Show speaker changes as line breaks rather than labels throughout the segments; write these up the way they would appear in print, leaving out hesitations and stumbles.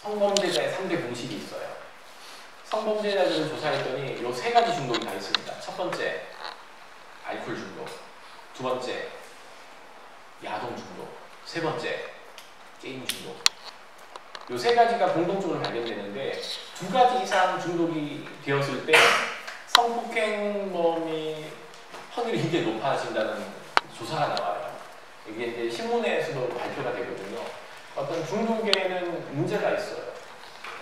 성범죄자의 3대 공식이 있어요. 성범죄자들을 조사했더니 요 세 가지 중독이 다 있습니다. 첫 번째, 알코올 중독. 두 번째, 야동 중독. 세 번째, 게임 중독. 요 세 가지가 공통적으로 발견되는데 두 가지 이상 중독이 되었을 때 성폭행범이 확률이 굉장히 높아진다는 조사가 나와요. 이게 이제 신문에서도 발표가 되거든요. 어떤 중독에는 문제가 있어요.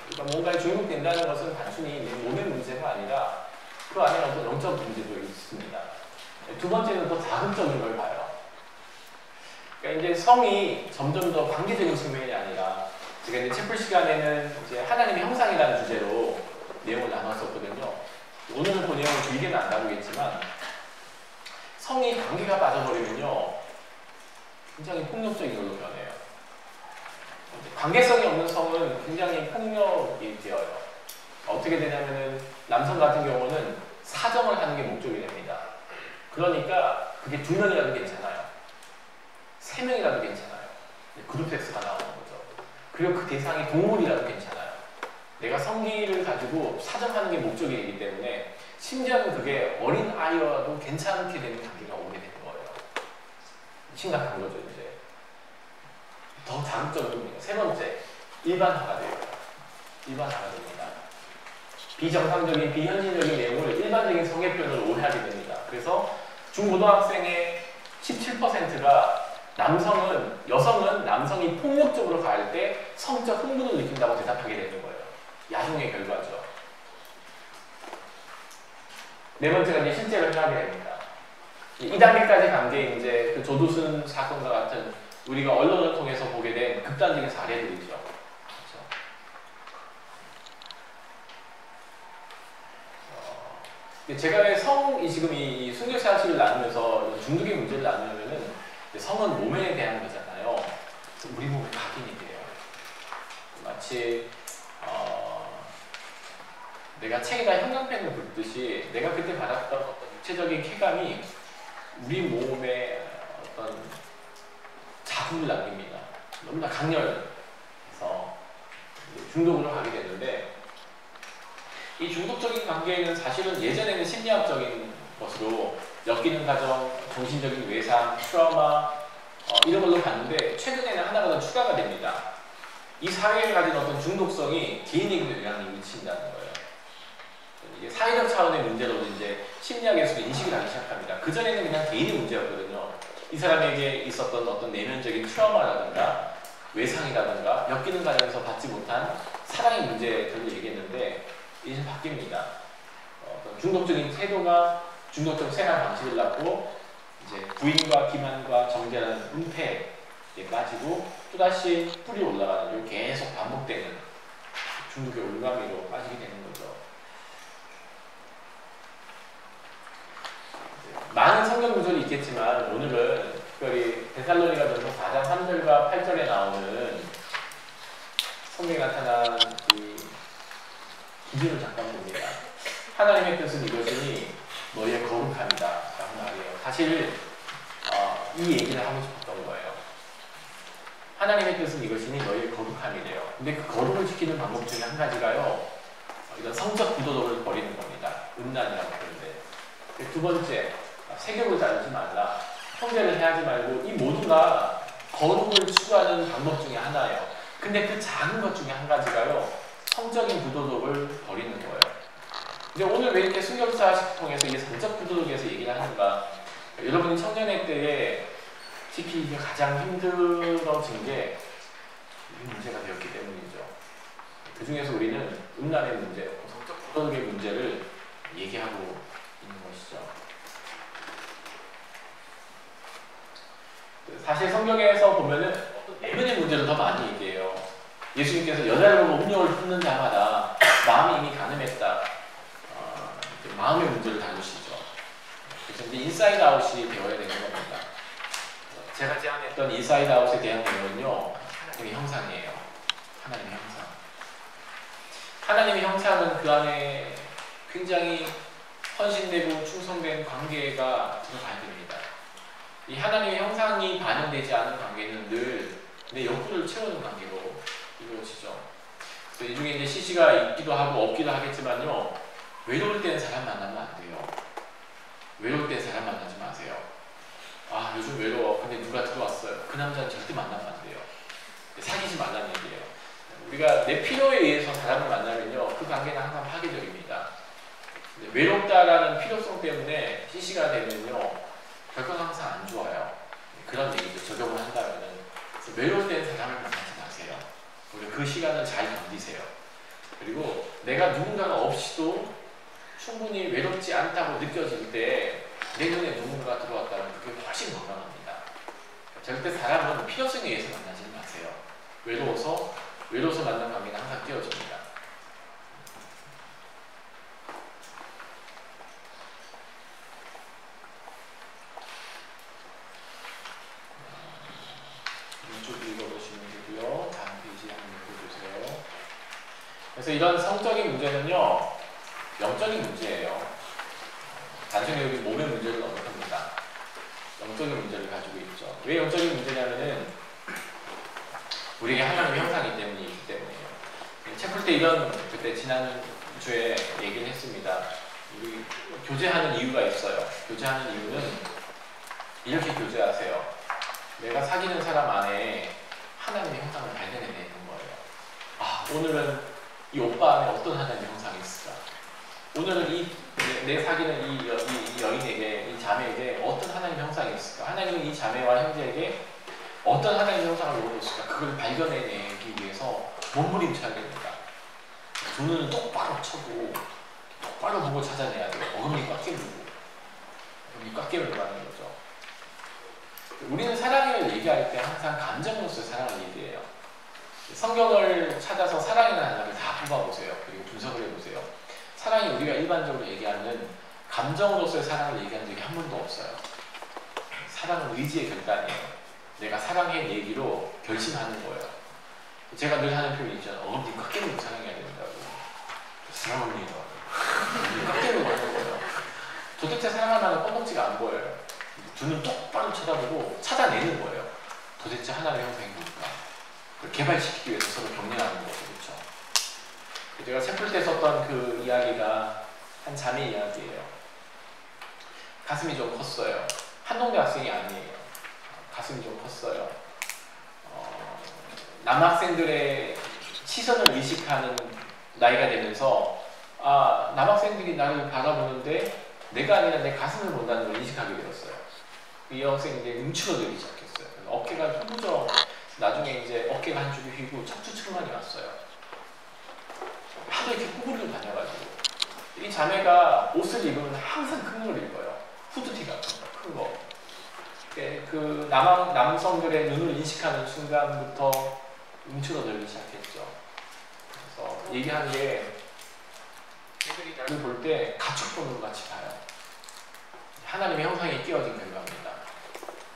그러니까 뭔가에 중독된다는 것은 단순히 몸의 문제가 아니라 그 안에 어떤 영적 문제도 있습니다. 두 번째는 더 자극적인 걸 봐요. 그러니까 이제 성이 점점 더 관계적인 측면이 아니라 제가 이제 채플 시간에는 이제 하나님의 형상이라는 주제로 내용을 나눴었거든요. 오늘은 그 내용을 길게는 안 다루겠지만 성이 관계가 빠져버리면요 굉장히 폭력적인 걸로 변해요. 관계성이 없는 성은 굉장히 폭력이 되어요. 어떻게 되냐면은 남성 같은 경우는 사정을 하는 게 목적이 됩니다. 그러니까 그게 2명이라도 괜찮아요. 3명이라도 괜찮아요. 그룹 섹스가 나오는 거죠. 그리고 그 대상이 동물이라도 괜찮아요. 내가 성기를 가지고 사정하는 게 목적이 되기 때문에 심지어는 그게 어린 아이와도 괜찮게 되는 단계가 오게 되는 거예요. 심각한 거죠, 이제. 더 자극적인 겁니다. 세 번째, 일반화가 돼요. 일반화가 됩니다. 비정상적인, 비현실적인 내용을 일반적인 성의 표현으로 오해하게 됩니다. 그래서 중고등학생의 17%가 여성은 남성이 폭력적으로 가할 때 성적 흥분을 느낀다고 대답하게 되는 거예요. 야동의 결과죠. 네 번째가 이제 실제로 행하게 됩니다. 이 단계까지 간 게 이제 그 조두순 사건과 같은 우리가 언론을 통해서 보게 된 극단적인 사례들이죠. 그렇죠? 제가 왜 지금 이 순교사실을 나누면서 중독의 문제를 나누면은 성은 몸에 대한 거잖아요. 우리 몸에 각인이 돼요. 마치 내가 책에다 형광펜을 붓듯이 내가 그때 받았던 어떤 육체적인 쾌감이 우리 몸에 어떤 자국을 남깁니다. 너무나 강렬해서 중독으로 가게 되는데 이 중독적인 관계는 사실은 예전에는 심리학적인 것으로 엮이는 과정, 정신적인 외상, 트라우마 이런 걸로 봤는데 최근에는 하나가 더 추가가 됩니다. 이 사회에 가진 어떤 중독성이 개인에게도 영향을 미친다는 거예요. 이게 사회적 차원의 문제로 이제 심리학에서도 인식이 나기 시작합니다. 그전에는 그냥 개인의 문제였거든요. 이 사람에게 있었던 어떤 내면적인 트라우마라든가 외상이라든가 엮이는 과정에서 받지 못한 사랑의 문제들을 얘기했는데 이제 바뀝니다. 어떤 중독적인 태도가 중독적 생활 방식을 낳고 이제 부인과 기만과 정죄라는 은폐에 빠지고 또다시 뿌리 올라가는 계속 반복되는 중독의 올가미로 빠지게 되는 거죠. 많은 성경 구절이 있겠지만 오늘은 특별히 데살로니가전서 4장 3절과 8절에 나오는 성경에 나타난 이 기준을 잠깐 봅니다. 하나님의 뜻은 이것이니 너희의 거룩함이다 라고 말해요. 사실 이 얘기를 하고 싶었던 거예요. 하나님의 뜻은 이것이니 너희의 거룩함이래요. 근데 그 거룩을 지키는 방법 중에 한 가지가요, 이런 성적 부도덕을 버리는 겁니다. 음란이라고 하는데. 두 번째, 세ገብ을 자르지 말라. 형제를 해하지 말고. 이 모두가 거룩을 추구하는 방법 중에 하나예요. 근데 그 작은 것 중에 한 가지가요, 성적인 부도덕을 버리는 거예요. 근데 오늘 왜 이렇게 순교사식 통해서 이게 성적 부도덕에서 얘기를 하는가? 여러분이 청년회 때에 지키기가 가장 힘들어진 게 이 문제가 되었기 때문이죠. 그 중에서 우리는 음란의 문제, 성적 부도덕의 문제를 얘기하고 있는 것이죠. 사실 성경에서 보면은 내면의 문제를 더 많이 얘기해요. 예수님께서 여자를 보고 음욕을 품는 자마다 마음이 이미 가늠했다. 마음의 문제를 다루시죠. 그래서 이제 인사이드 아웃이 되어야 되는 겁니다. 제가 제안했던 인사이드 아웃에 대한 내용은요, 하나님의 형상이에요. 하나님의 형상. 하나님의 형상은 그 안에 굉장히 헌신되고 충성된 관계가 들어가야 됩니다. 이 하나님의 형상이 반영되지 않은 관계는 늘 내 욕구를 채우는 관계로 이루어지죠. 그래서 이 중에 이제 CC가 있기도 하고 없기도 하겠지만요. 외로울 때는 사람 만나면 안 돼요. 외로울 때 사람 만나지 마세요. 아, 요즘 외로워. 근데 누가 들어왔어요. 그 남자는 절대 만나면 안 돼요. 사귀지 말라는 얘기예요. 우리가 내 필요에 의해서 사람을 만나면요. 그 관계는 항상 파괴적입니다. 외롭다라는 필요성 때문에 CC가 되면요. 결과가 항상 안 좋아요. 그런 얘기죠. 적용을 한다면은. 그래서 외로울 때는 사람을 만나지 마세요. 우리 그 시간을 잘 견디세요. 그리고 내가 누군가가 없이도 충분히 외롭지 않다고 느껴질 때 내 눈에 누군가가 들어왔다면 그게 훨씬 건강합니다. 절대 사람은 필요성에 의해서 만나지 마세요. 외로워서 만난 관계는 항상 깨어집니다. 이쪽 읽어보시면 되고요. 다음 페이지 한번 읽어보세요. 그래서 이런 성적인 문제는요, 영적인 문제예요. 단순히 여기 몸의 문제를 넘어갑니다. 영적인 문제를 가지고 있죠. 왜 영적인 문제냐면은 우리에게 하나님의 형상이기 때문이에요. 책 풀 때 그때 지난주에 얘기를 했습니다. 우리 교제하는 이유가 있어요. 교제하는 이유는 이렇게 교제하세요. 내가 사귀는 사람 안에 하나님의 형상을 발견해내는 거예요. 아, 오늘은 이 오빠 안에 어떤 하나님의 형상이 있을까? 오늘은 내 사귀는 이 여인에게, 이 자매에게 어떤 하나님의 형상이 있을까? 하나님은 이 자매와 형제에게 어떤 하나님의 형상을 놓고 있을까? 그걸 발견해내기 위해서 몸부림쳐야 됩니다. 두 눈은 똑바로 쳐고 똑바로 보고 찾아내야 돼요. 어금니 꽉 깨물고. 어금니 꽉 깨물고 하는 거죠. 우리는 사랑을 얘기할 때 항상 감정으로서의 사랑을 얘기해요. 성경을 찾아서 사랑이라는 단어를 다 뽑아보세요. 그리고 분석을 해보세요. 사랑이 우리가 일반적으로 얘기하는 감정으로서의 사랑을 얘기한 적이 한 번도 없어요. 사랑은 의지의 결단이에요. 내가 사랑해 얘기로 결심하는 거예요. 제가 늘 하는 표현이 있잖아요. 어금니 꽉 깨물고 사랑해야 된다고. 사랑합니다. 꽉 깨물고 하는 거예요. 도대체 사랑하는 뻔뻔치가 안 보여요. 두 눈 똑바로 쳐다보고 찾아내는 거예요. 도대체 하나님의 형상이 뭘까? 그걸 개발시키기 위해서 서로 격려하는 거죠. 그렇죠? 제가 책 풀 때 썼던 그 이야기가 한 자매 이야기예요. 가슴이 좀 컸어요. 한동대 학생이 아니에요. 가슴이 좀 컸어요. 남학생들의 시선을 의식하는 나이가 되면서 남학생들이 나를 바라보는데 내가 아니라 내 가슴을 본다는 걸 인식하게 되었어요. 이 여학생이 이제 움츠러들기 시작했어요. 어깨가 후져 나중에 이제 어깨가 한쪽이 휘고 척추측만이 왔어요. 하도 이렇게 구부리고 다녀가지고 이 자매가 옷을 입으면 항상 큰 걸 입어요. 후드티 같은 거, 큰 거. 그 남성들의 눈을 인식하는 순간부터 움츠러들기 시작했죠. 그래서 얘기한 게 애들이 나를 볼 때 가축 보는 것 같이 봐요. 하나님의 형상이 끼워진 결과입니다.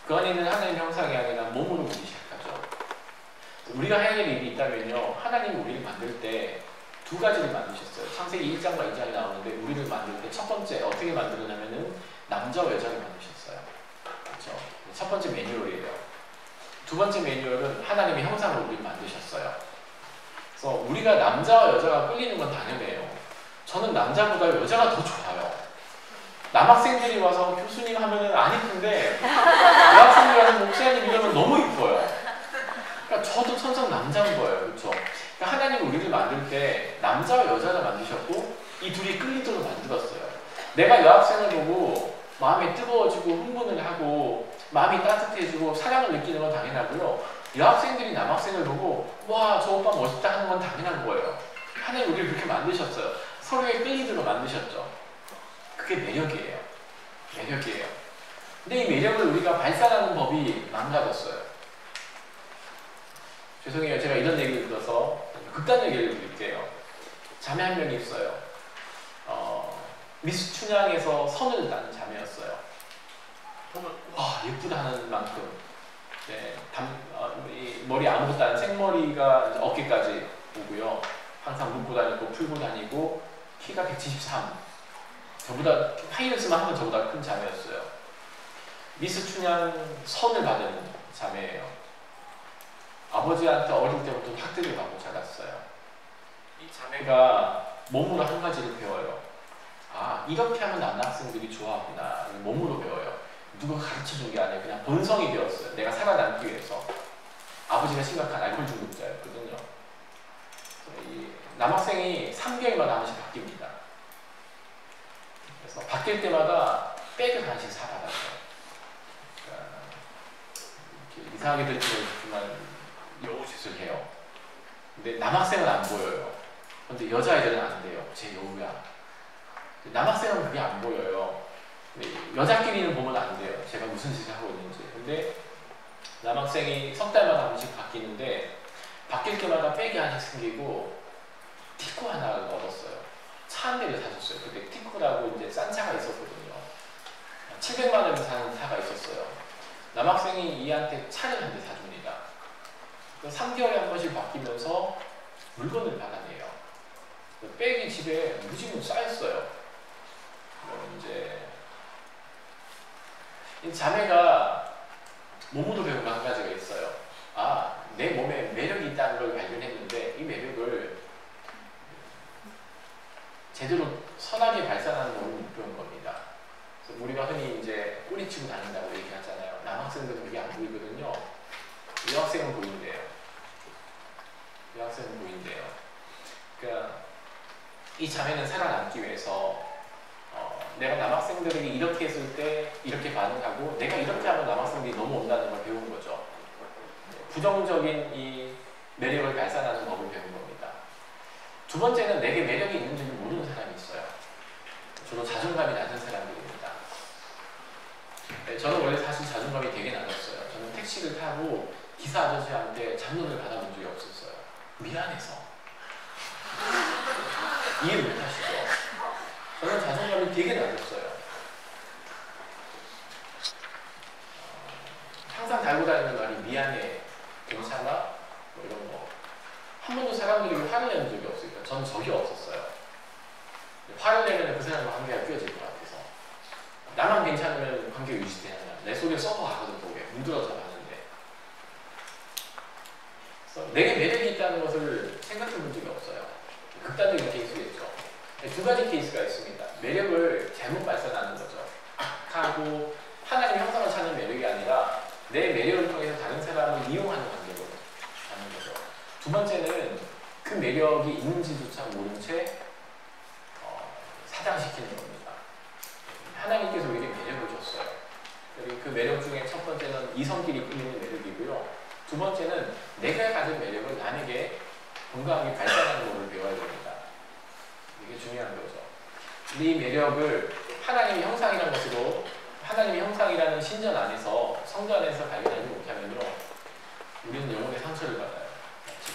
그 안에 있는 하나님의 형상이 아니라 몸으로 보기 시작하죠. 우리가 해야 될 일이 있다면요. 하나님이 우리를 만들 때 두 가지를 만드셨어요. 창세기 1장과 2장이 나오는데 우리를 만들 때 첫 번째 어떻게 만들었냐면은 남자와 여자를 만드셨어요. 그렇죠? 첫 번째 매뉴얼이에요. 두 번째 매뉴얼은 하나님의 형상으로 우리를 만드셨어요. 그래서 우리가 남자와 여자가 끌리는 건 당연해요. 저는 남자보다 여자가 더 좋아요. 남학생들이 와서 교수님 하면은 안 이쁜데 여학생들이 와서 목사님 이러면 너무 이뻐요. 그러니까 저도 천성 남자인 거예요. 그렇죠? 그러니까 하나님 우리를 만들 때 남자와 여자를 만드셨고 이 둘이 끌리도록 만들었어요. 내가 여학생을 보고 마음이 뜨거워지고 흥분을 하고 마음이 따뜻해지고 사랑을 느끼는 건 당연하고요. 여학생들이 남학생을 보고 와, 저 오빠 멋있다 하는 건 당연한 거예요. 하나님 우리를 그렇게 만드셨어요. 서로에 끌리도록 만드셨죠. 그게 매력이에요. 매력이에요. 근데 이 매력을 우리가 발산하는 법이 망가졌어요. 죄송해요. 제가 이런 얘기를 들어서 극단 얘기를 드릴게요. 자매 한 명이 있어요. 미스 춘향에서 선을 딴 자매였어요. 보면 와, 예쁘다 하는 만큼 네, 머리 아무것도 안 생머리가 어깨까지 오고요. 항상 묶고 다니고 풀고 다니고 키가 173. 저보다 하이힐스만 하면 저보다 큰 자매였어요. 미스 춘향 선을 받은 자매예요. 아버지한테 어릴 때부터 학대를 받고 자랐어요. 자매가 몸으로 한 가지를 배워요. 아, 이렇게 하면 남학생들이 좋아하구나. 몸으로 배워요. 누가 가르쳐준 게 아니에요. 그냥 본성이 배웠어요. 내가 살아남기 위해서. 아버지가 심각한 알코올 중독자였거든요. 이 남학생이 3개월마다 한 번씩 바뀝니다. 그래서 바뀔 때마다 백을 하나씩 사받았어요. 그러니까 이렇게 이상하게 들리지만 여우짓을 해요. 근데 남학생은 안 보여요. 근데 여자애들은 안 돼요. 제 여우야. 남학생은 그게 안 보여요. 근데 여자끼리는 보면 안 돼요. 제가 무슨 짓을 하고 있는지. 근데 남학생이 석 달마다 한 번씩 바뀌는데 바뀔 때마다 백이 하나씩 생기고 티코 하나를 얻었어요. 차 한 대를 사줬어요. 그때 티코라고 이제 싼 차가 있었거든요. 700만 원에 사는 차가 있었어요. 남학생이 이한테 차를 한 대 사줍니다. 3개월에 한 번씩 바뀌면서 물건을 받아내요. 백이 집에 무지무 쌓였어요. 이제 이 자매가 몸으로 배운 거 한 가지가 있어요. 아, 내 몸에 매력이 있다는 걸 발견했는데 이 매력을 제대로 선하게 발산하는 법을 못 배운 겁니다. 그래서 우리가 흔히 이제 꼬리치고 다닌다고 얘기하잖아요. 남학생들은 그게 안 보이거든요. 여학생은 보인대요. 여학생은 보인대요. 그러니까 이 자매는 살아남기 위해서 내가 남학생들에게 이렇게 했을 때 이렇게 반응하고 내가 이렇게 하면 남학생들이 넘어온다는 걸 배운 거죠. 부정적인 이 매력을 발산하는 법을 배운 겁니다. 두 번째는 내게 매력이 있는지를 모르는 사람이 있어요. 주로 자존감이 낮은 사람들입니다. 저는 원래 사실 자존감이 되게 낮았어요. 저는 택시를 타고 기사 아저씨한테 잡론을 받아본 적이 없었어요. 미안해서. 이해 못 하시죠? 저는 자존감이 되게 낮았어요. 항상 달고 다니는 말이 미안해, 괜찮아? 뭐 이런 거. 한 번도 사람들에게 화를 내는 적이 없으니까 저는 적이 없었어요. 화를 내면 그 사람과 관계가 끼어질 것 같아서. 나만 괜찮으면 관계가 유지되냐. 내 속에 썩어 가거든, 보게. 문드러져 가는데. 그래서 내게 매력이 있다는 것을 생각해 본 적이 없어요. 극단적인 케이스겠죠. 두 가지 케이스가 있습니다. 매력을 잘못 발산하는 거죠. 하고 하나님 형상을 찾는 매력이 아니라 내 매력을 통해서 다른 사람을 이용하는 관계로 가는 거죠. 두 번째는 그 매력이 있는지조차 모른 채 사장시키는 겁니다. 하나님께서 우리에게 매력을 줬어요. 그리고 그 매력 중에 첫 번째는 이성끼리 끌리는 매력이고요. 두 번째는 내가 가진 매력을 남에게 건강하게 발산하는 법을 배워야 됩니다. 이게 중요한 거죠. 근데 이 매력을 하나님의 형상이라는 것으로 하나님의 형상이라는 신전 안에서 성전 안에서 발견하지 못하면요, 우리는 영혼의 상처를 받아요.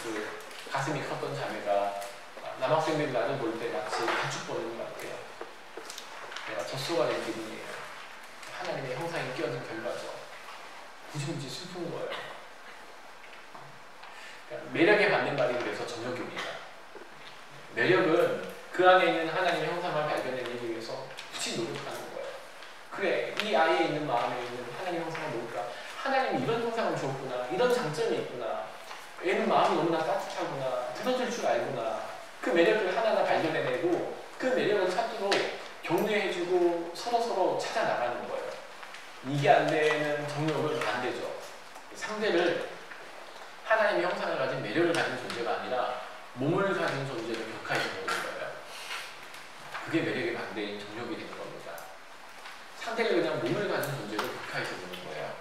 그 가슴이 컸던 자매가 남학생들이 나를 볼 때 마치 가축 보는 것 같아요. 내가 젖소가 된 기분이에요. 하나님의 형상이 끼어든 결과죠. 무지무지 슬픈 거예요. 그러니까 매력에 받는 말이 그래서 정욕입니다. 매력은 그 안에 있는 하나님의 형상을 발견하기 위해서 굳이 노력하는 거예요. 그래, 이 아이에 있는 마음에 있는 하나님의 형상은 뭘까? 하나님이 이런 형상을 주었구나. 이런 장점이 있구나. 얘는 마음이 너무나 따뜻하구나. 들어줄 줄 알구나. 그 매력을 하나하나 발견해내고 그 매력을 찾도록 격려해주고 서로서로 찾아나가는 거예요. 이게 안 되는 정욕은 안 되죠. 상대를 하나님의 형상을 가진 매력을 가진 존재가 아니라 몸을 가진 존재를 격하게 보는 거예요. 그게 매력의 반대인 정욕이 되는 겁니다. 상대를 그냥 몸을 가진 존재로 격하게 보는 거예요.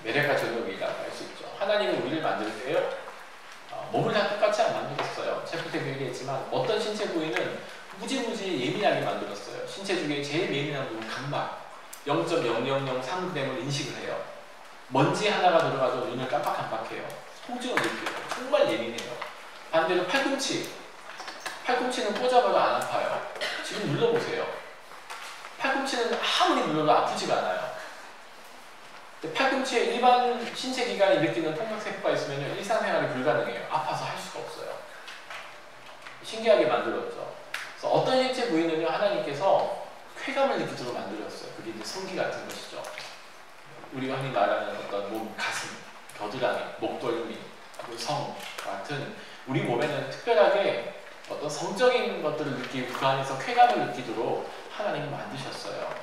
매력과 정욕이라고 할 수 있죠. 하나님은 우리를 만들 때요, 몸을 다 똑같이 안 만들었어요. 첫 번째 얘기했지만 어떤 신체 부위는 무지무지 예민하게 만들었어요. 신체 중에 제일 예민한 부분은 각막 0.0003g을 인식을 해요. 먼지 하나가 들어가도 눈을 깜빡깜빡해요. 통증을 느껴요. 정말 예민해요. 반대로 팔꿈치는 꽂아봐도 안 아파요. 지금 눌러보세요. 팔꿈치는 아무리 눌러도 아프지가 않아요. 팔꿈치에 일반 신체 기관이 느끼는 통각세포가 있으면 일상생활이 불가능해요. 아파서 할 수가 없어요. 신기하게 만들었죠. 그래서 어떤 신체 부위는요, 하나님께서 쾌감을 느끼도록 만들었어요. 그게 이제 성기 같은 것이죠. 우리가 흔히 말하는 어떤 몸, 가슴, 겨드랑이 겨드랑이, 목덜미, 성 같은 우리 몸에는 특별하게 어떤 성적인 것들을 느끼고 그 안에서 쾌감을 느끼도록 하나님이 만드셨어요.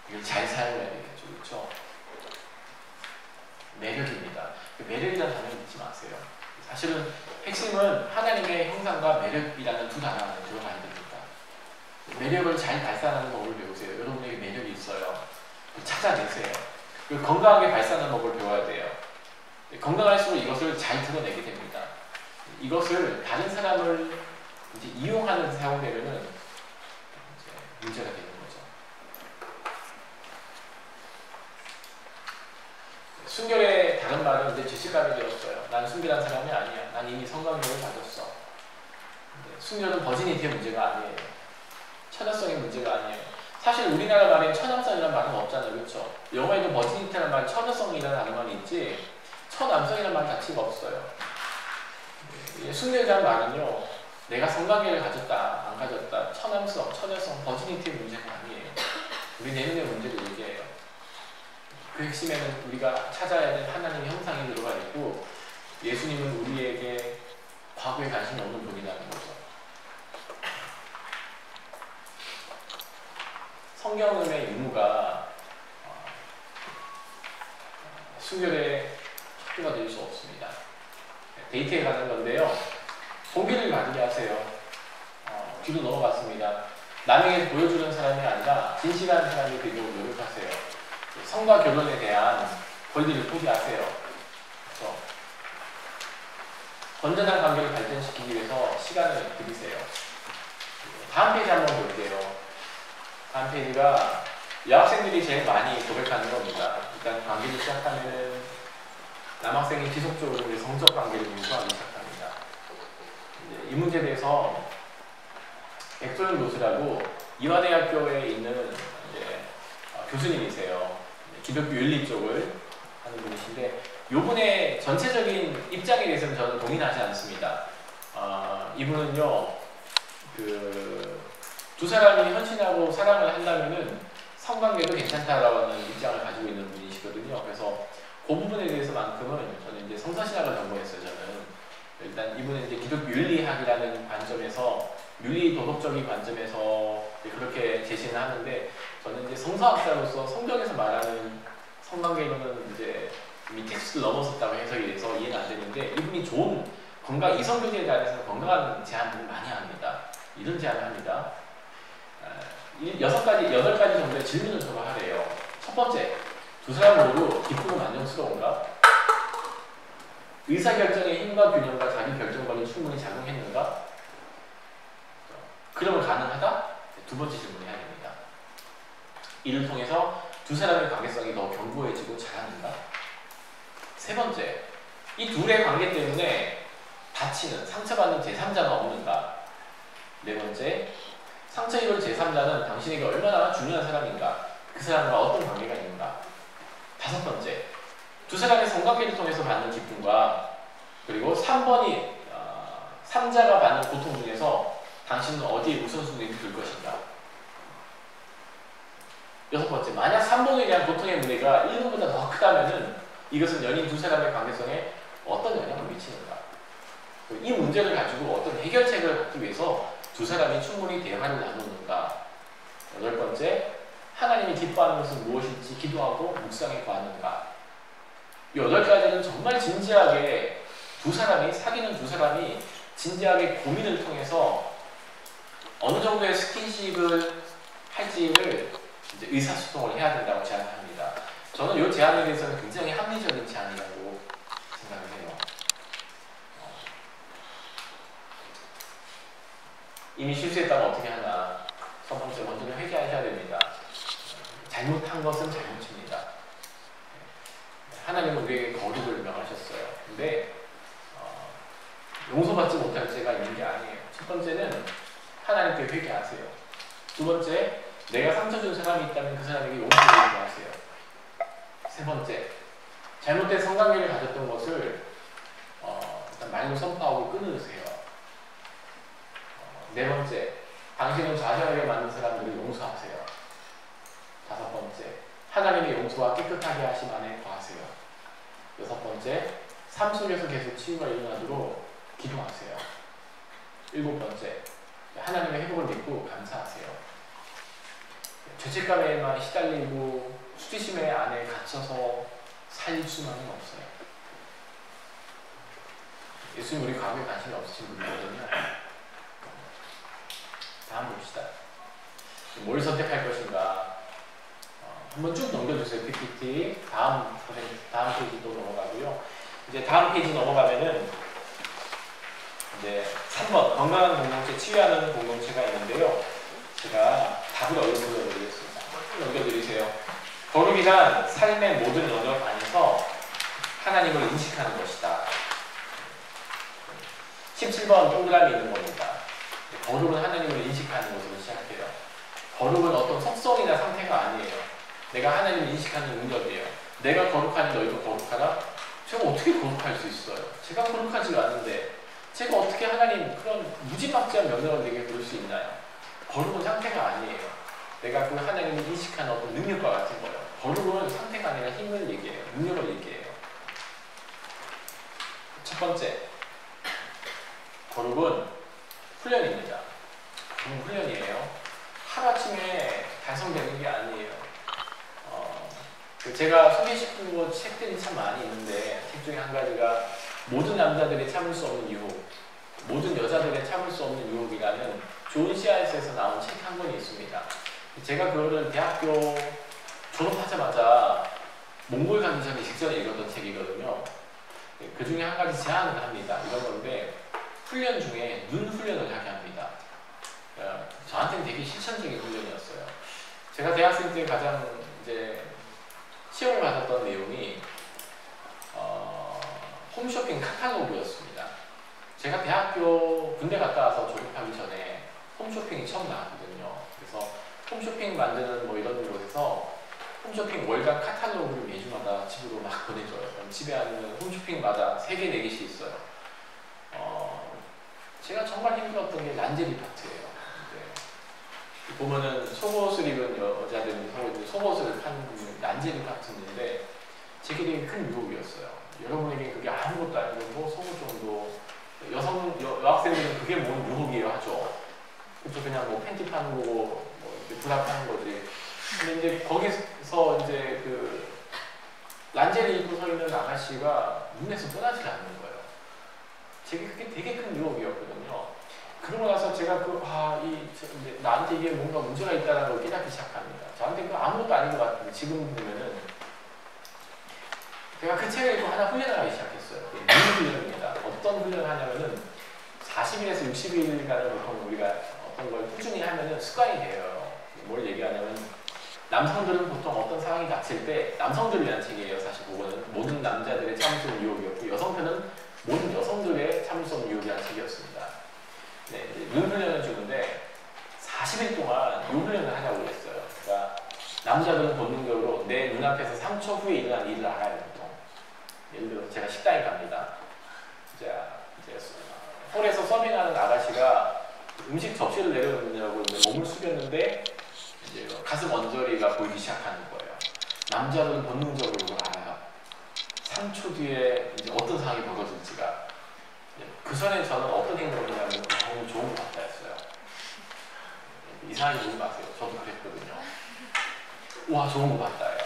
이걸 잘 사용해야 되겠죠. 그렇죠? 매력입니다. 매력이라는 단어를 잊지 마세요. 사실은 핵심은 하나님의 형상과 매력이라는 두 단어 안에 들어가야 됩니다. 매력을 잘 발산하는 법을 배우세요. 여러분에게 매력이 있어요. 찾아내세요. 그리고 건강하게 발산하는 법을 배워야 돼요. 건강할수록 이것을 잘 드러내게 됩니다. 이것을 다른 사람을 이제 이용하는 데 사용되면은 이제 문제가 되는 거죠. 순결의 다른 말은 이제 죄책감이 되었어요. 난 순결한 사람이 아니야. 난 이미 성관계를 가졌어. 순결은 버지니티의 문제가 아니에요. 천연성의 문제가 아니에요. 사실 우리나라 말엔 천남성이라는 말은 없잖아요. 그렇죠? 영어에도 버지니티라는 말, 천연성이라는 말이 있지 천남성이라는 말 자체가 없어요. 순결이라는 말은요, 내가 성관계를 가졌다, 안 가졌다, 천남성, 천연성, 버지니티의 문제가 아니에요. 우리 내면의 문제를 얘기해요. 그 핵심에는 우리가 찾아야 될 하나님의 형상이 들어가 있고 예수님은 우리에게 과거에 관심이 없는 분이라는 거죠. 성경의 의무가 순결의 척도가 될 수 없습니다. 데이트에 가는 건데요. 공기를 가지게 하세요. 뒤로 넘어갔습니다. 남에게 보여주는 사람이 아니라 진실한 사람이 되도록 노력하세요. 성과 결혼에 대한 권리를 포기하세요. 그렇죠? 건전한 관계를 발전시키기 위해서 시간을 들이세요. 다음 페이지 한번 볼게요. 다음 페이지가 여학생들이 제일 많이 고백하는 겁니다. 일단 관계를 시작하면은 남학생이 지속적으로 성적 관계를 유지하기 시작합니다. 이 문제에 대해서 백소영 교수라고 이화대학교에 있는 교수님이세요. 기독교 윤리 쪽을 하는 분이신데 이분의 전체적인 입장에 대해서는 저는 동의하지 않습니다. 이분은요, 두 사람이 헌신하고 사랑을 한다면은 성관계도 괜찮다라는 입장을 가지고 있는 분이시거든요. 그래서 그 부분에 대해서만큼은 저는 이제 성서신학을 전공했어요. 저는 일단 이분은 이제 기독교 윤리학이라는 관점에서 윤리 도덕적인 관점에서 그렇게 제시를 하는데 저는 이제 성서학자로서 성경에서 말하는 성관계로는 이제 이미 텍스트를 넘어섰다고 해석이 돼서 이해는 안 되는데 이분이 좋은 건강 이성교제에 대해서 건강한 제안을 많이 합니다. 이런 제안을 합니다. 8가지 정도의 질문을 서로 하래요. 첫 번째, 두 사람 모두 기쁘고 만족스러운가? 의사결정의 힘과 균형과 자기 결정권이 충분히 작용했는가? 그러면 가능하다? 두 번째 질문을 해야 됩니다. 이를 통해서 두 사람의 관계성이 더 견고해지고 잘하는가? 세 번째, 이 둘의 관계 때문에 다치는, 상처받는 제3자가 없는가? 네 번째, 상처 입을 제3자는 당신에게 얼마나 중요한 사람인가? 그 사람과 어떤 관계가 있는가? 다섯 번째, 두 사람의 성관계를 통해서 받는 기쁨과 그리고 3번이 3자가 받는 고통 중에서 당신은 어디에 우선순위를 둘 것인가? 여섯 번째, 만약 3번에 대한 고통의 무게가 1번보다 더 크다면은 이것은 연인 두 사람의 관계성에 어떤 영향을 미치는가? 이 문제를 가지고 어떤 해결책을 갖기 위해서 두 사람이 충분히 대화를 나누는가? 여덟 번째, 하나님이 기뻐하는 것은 무엇인지 기도하고 묵상에 거하는가? 이 8가지는 정말 진지하게 사귀는 두 사람이 진지하게 고민을 통해서 어느 정도의 스킨십을 할지를 이제 의사소통을 해야 된다고 제안합니다. 저는 이 제안에 대해서는 굉장히 합리적인 제안이라고 생각을 해요. 이미 실수했다면 어떻게 하나? 첫 번째, 먼저는 회개하셔야 됩니다. 잘못한 것은 잘못입니다. 하나님은 우리에게 거룩을 명하셨어요. 근데 용서받지 못할 죄가 있는 게 아니에요. 첫 번째는 하나님께 회개하세요. 두 번째, 내가 상처 준 사람이 있다면 그 사람에게 용서를 하세요. 세 번째, 잘못된 성관계를 가졌던 것을 일단 말로 선포하고 끊으세요. 네 번째, 당신은 좌절하게 만든 사람들을 용서하세요. 다섯 번째, 하나님의 용서와 깨끗하게 하심 안에 거하세요. 여섯 번째, 번째, 삶 속에서 계속 치유가 일어나도록 기도하세요. 7번째, 하나님의 회복을 믿고 감사하세요. 죄책감에만 시달리고 수치심의 안에 갇혀서 살 수만은 없어요. 예수님 우리 과거에 관심이 없으신 분이거든요. 다음 봅시다. 뭘 선택할 것인가? 한번 쭉 넘겨주세요. PPT. 다음 페이지도 넘어가고요. 이제 다음 페이지 넘어가면은 이제 3번 건강한 공동체, 치유하는 공동체가 있는데요. 제가 답을 올려드리겠습니다. 한번 쭉 넘겨드리세요. 거룩이란 삶의 모든 영역 안에서 하나님을 인식하는 것이다. 17번 동그라미 있는 겁니다. 거룩은 하나님을 인식하는 것으로 시작해요. 거룩은 어떤 속성이나 상태가 아니에요. 내가 하나님을 인식하는 능력이에요. 내가 거룩하니 너희도 거룩하라? 제가 어떻게 거룩할 수 있어요? 제가 거룩하지가 않는데 제가 어떻게 하나님 그런 무지막지한 명령을 내게 그럴 수 있나요? 거룩은 상태가 아니에요. 내가 그 하나님을 인식하는 어떤 능력과 같은 거예요. 거룩은 상태가 아니라 힘을 얘기해요. 능력을 얘기해요. 첫 번째, 거룩은 훈련입니다. 거룩은 훈련이에요. 하루아침에 달성되는 게 아니에요. 제가 소개시킨 책들이 참 많이 있는데 책 중에 한 가지가 모든 남자들이 참을 수 없는 유혹, 모든 여자들이 참을 수 없는 유혹이라는 좋은 CRS에서 나온 책 한 권이 있습니다. 제가 그거를 대학교 졸업하자마자 몽골 가기 전에 직전에 읽었던 책이거든요. 그 중에 한 가지 제안을 합니다. 이런 건데 훈련 중에 눈 훈련을 하게 합니다. 저한테는 되게 실천적인 훈련이었어요. 제가 대학생 때 가장 이제 시험을 받았던 내용이 홈쇼핑 카탈로그였습니다. 제가 대학교 군대 갔다 와서 졸업하기 전에 홈쇼핑이 처음 나왔거든요. 그래서 홈쇼핑 만드는 뭐 이런 곳에서 홈쇼핑 월간 카탈로그를 매주마다 집으로 막 보내줘요. 그럼 집에 하는 홈쇼핑마다 3개, 4개씩 있어요. 제가 정말 힘들었던 게 란제리 파트예요. 보면은 속옷을 입은 여자들은 속옷을 파는 란제리 파트인데 제게 되게 큰 유혹이었어요. 여러분에게 그게 아무것도 아니고 뭐 속옷 정도 여학생들은 그게 뭔 유혹이에요 하죠. 그쵸, 그냥 뭐 팬티 파는 거고 뭐 이렇게 브라 파는 거지. 근데 이제 거기서 이제 그 란제리 입고 서 있는 아가씨가 눈에서 떠나지 않는 거예요. 제게 그게 되게 큰 유혹이었거든요. 그러고 나서 제가 나한테 이게 뭔가 문제가 있다는 걸 깨닫기 시작합니다. 저한테 그 아무것도 아닌 것 같은데 지금 보면은 제가 그 책을 읽고 하나 훈련을 하기 시작했어요. 눈 훈련입니다. 어떤 훈련을 하냐면은 40일에서 60일간을 보통 우리가 어떤 걸 꾸준히 하면은 습관이 돼요. 뭘 얘기하냐면 남성들은 보통 어떤 상황이 닥칠 때 남성들을 위한 책이에요. 사실 그거는 모든 남자들의 참을 수 없는 유혹이었고 여성편은 모든 여성들의 참을 수 없는 유혹이라는 책이었습니다. 네, 눈 훈련을 주는데 40일 동안 이 훈련을 하냐고 그랬어요. 그러니까 남자들은 본능적으로 내 눈앞에서 3초 후에 일어난 일을 알아요. 보통. 예를 들어서 제가 식당에 갑니다. 이제 홀에서 서빙하는 아가씨가 음식 접시를 내려놓느냐고 몸을 숙였는데 이제 가슴 언저리가 보이기 시작하는 거예요. 남자들은 본능적으로 그걸 알아요. 3초 뒤에 이제 어떤 상황이 벌어질지가. 그 전에 저는 어떤 행동을 하냐면 너무 좋은 것 같다였어요. 이상하게 보지 마세요. 저도 그랬거든요. 우와, 좋은 것 같다요.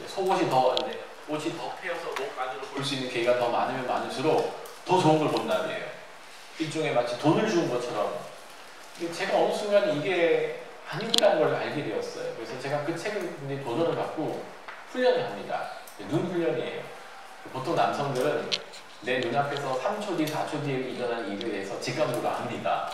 속옷이 옷이 더 패여서 목 안으로 볼 수 있는 기회가 더 많으면 많을수록 더 좋은 걸 본다네요. 일종의 마치 돈을 주는 것처럼. 제가 어느 순간 이게 아니구라는 걸 알게 되었어요. 그래서 제가 그 책을 굉장히 도전을 받고 훈련을 합니다. 눈 훈련이에요. 보통 남성들은 내 눈앞에서 3초 뒤, 4초 뒤에 일어난 일에 대해서 직감으로 압니다.